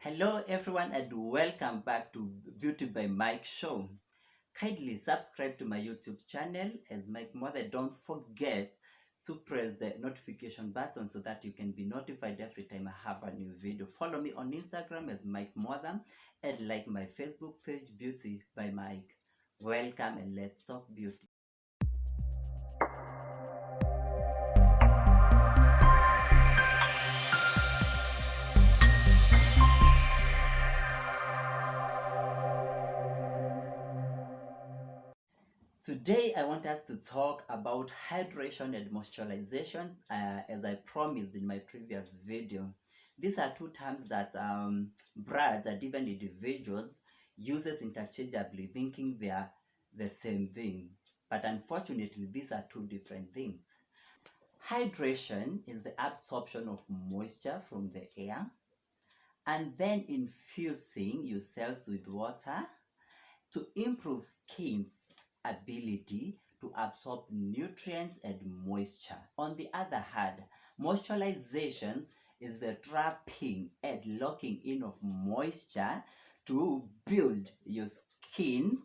Hello everyone and welcome back to Beauty by Mike show. Kindly subscribe to my YouTube channel as Mike Mother. Don't forget to press the notification button so that you can be notified every time I have a new video. Follow me on Instagram as Mike Mother and like my Facebook page Beauty by Mike. Welcome and let's talk beauty. Today, I want us to talk about hydration and moisturization, as I promised in my previous video. These are two terms that brands and even individuals uses interchangeably, thinking they are the same thing. But unfortunately, these are two different things. Hydration is the absorption of moisture from the air and then infusing your cells with water to improve skin's ability to absorb nutrients and moisture. On the other hand, moisturization is the trapping and locking in of moisture to build your skin's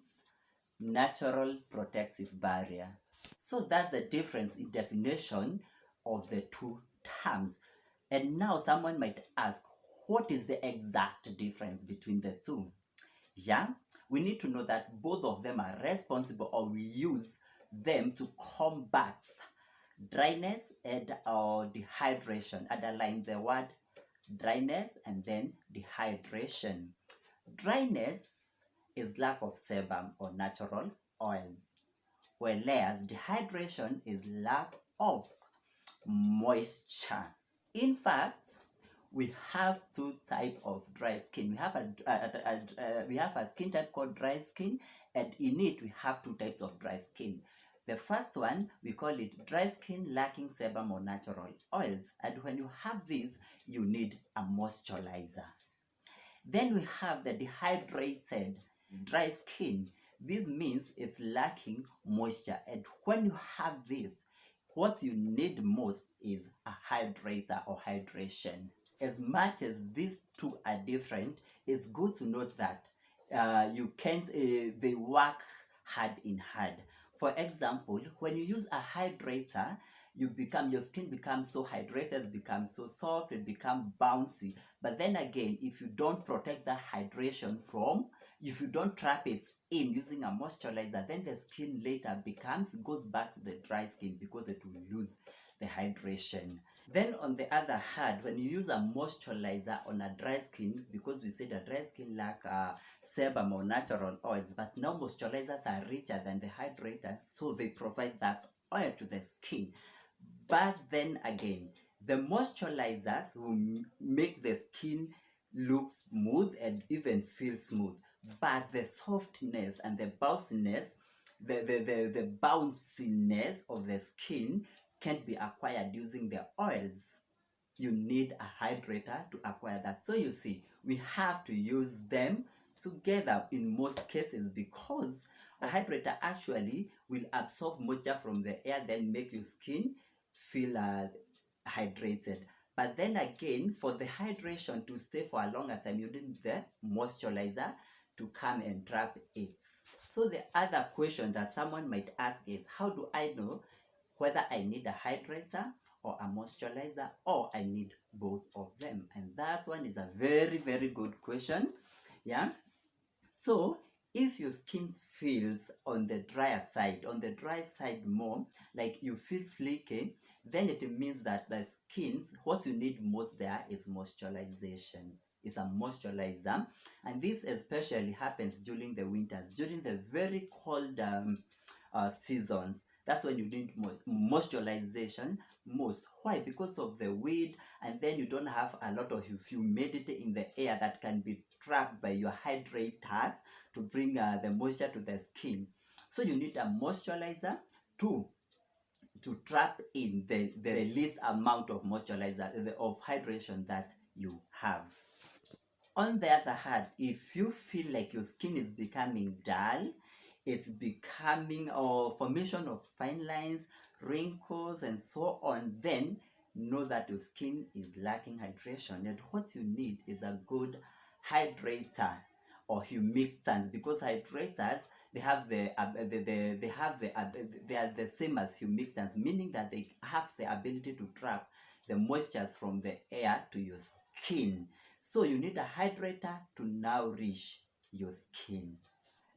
natural protective barrier. So that's the difference in definition of the two terms. And now someone might ask, what is the exact difference between the two? Yeah, we need to know that both of them are responsible, or we use them to combat dryness and dehydration. Underline the word dryness and then dehydration. Dryness is lack of sebum or natural oils, whereas dehydration is lack of moisture. In fact, we have two types of dry skin. We have a skin type called dry skin, and in it we have two types of dry skin. The first one, we call it dry skin lacking sebum or natural oils, and when you have this, you need a moisturizer. Then we have the dehydrated dry skin. This means it's lacking moisture, and when you have this, what you need most is a hydrator or hydration. As much as these two are different, it's good to note that you can't, they work hand in hand. For example, when you use a hydrator, your skin becomes so hydrated, it becomes so soft, it becomes bouncy. But then again, if you don't protect that hydration if you don't trap it in using a moisturizer, then the skin later goes back to the dry skin because it will lose the hydration. Then on the other hand, when you use a moisturizer on a dry skin, because we said a dry skin lack sebum or natural oils, but now moisturizers are richer than the hydrators, so they provide that oil to the skin. But then again, the moisturizers will make the skin look smooth and even feel smooth, but the softness and the bounciness, the bounciness of the skin can't be acquired using the oils. You need a hydrator to acquire that. So you see, we have to use them together in most cases, because a hydrator actually will absorb moisture from the air, then make your skin feel hydrated. But then again, for the hydration to stay for a longer time, you need the moisturizer to come and trap it. So the other question that someone might ask is, how do I know whether I need a hydrator or a moisturizer, or I need both of them? And that one is a very, very good question. Yeah. So if your skin feels on the dry side more, like you feel flaky, then it means that the skin's, what you need most there is moisturization. It's a moisturizer, and this especially happens during the winters, during the very cold seasons. That's when you need moisturization most. Why? Because of the wind, and then you don't have a lot of humidity in the air that can be trapped by your hydrators to bring the moisture to the skin. So you need a moisturizer to trap in the least amount of moisturizer, of hydration that you have. On the other hand, if you feel like your skin is becoming dull, it's becoming formation of fine lines, wrinkles, and so on, then know that your skin is lacking hydration, and what you need is a good hydrator or humectants, because hydrators, they have they have they are the same as humectants, meaning that they have the ability to trap the moistures from the air to your skin. So you need a hydrator to nourish your skin.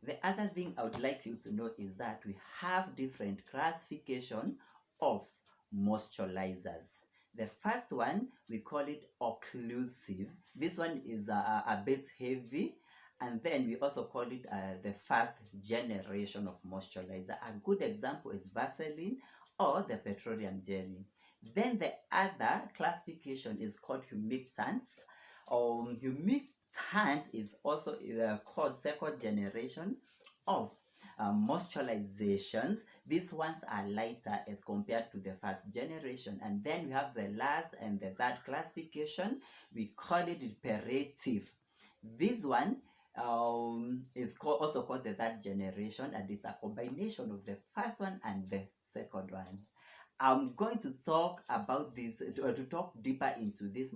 The other thing I would like you to know is that we have different classification of moisturizers. The first one, we call it occlusive. This one is a bit heavy, and then we also call it the first generation of moisturizer. A good example is Vaseline or the petroleum jelly. Then the other classification is called humectants. Humectant is also called second generation of moisturizations. These ones are lighter as compared to the first generation. And then we have the last and the third classification. We call it imperative. This one is also called the third generation, and it's a combination of the first one and the second one. I'm going to talk about this, to talk deeper into this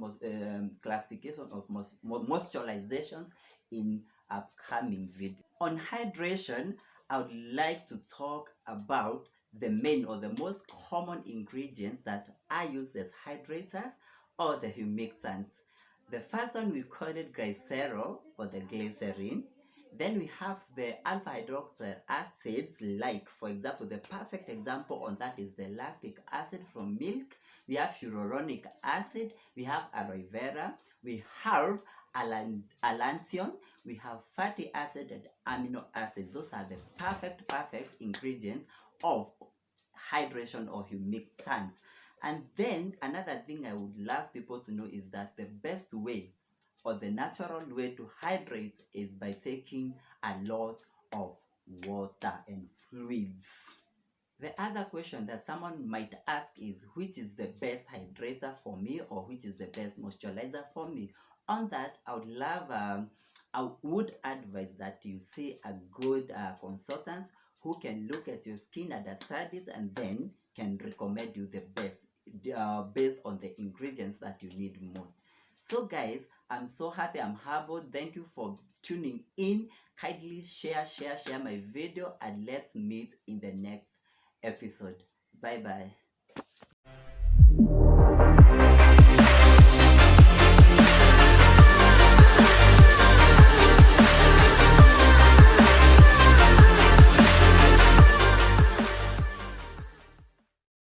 classification of moisturizations in upcoming video. On hydration, I would like to talk about the main or the most common ingredients that are used as hydrators or the humectants. The first one, we call it glycerol or the glycerin. Then we have the alpha hydroxy acids, like for example, the perfect example on that is the lactic acid from milk. We have hyaluronic acid, we have aloe vera, we have allantoin, we have fatty acid and amino acid. Those are the perfect ingredients of hydration or humectants. And then another thing I would love people to know is that the best way or the natural way to hydrate is by taking a lot of water and fluids. The other question that someone might ask is, which is the best hydrator for me, or which is the best moisturizer for me? On that, I would advise that you see a good consultant who can look at your skin, understand it, and then can recommend you the best based on the ingredients that you need most. So guys, I'm so happy, I'm humbled. Thank you for tuning in. Kindly share my video, and let's meet in the next episode. Bye bye.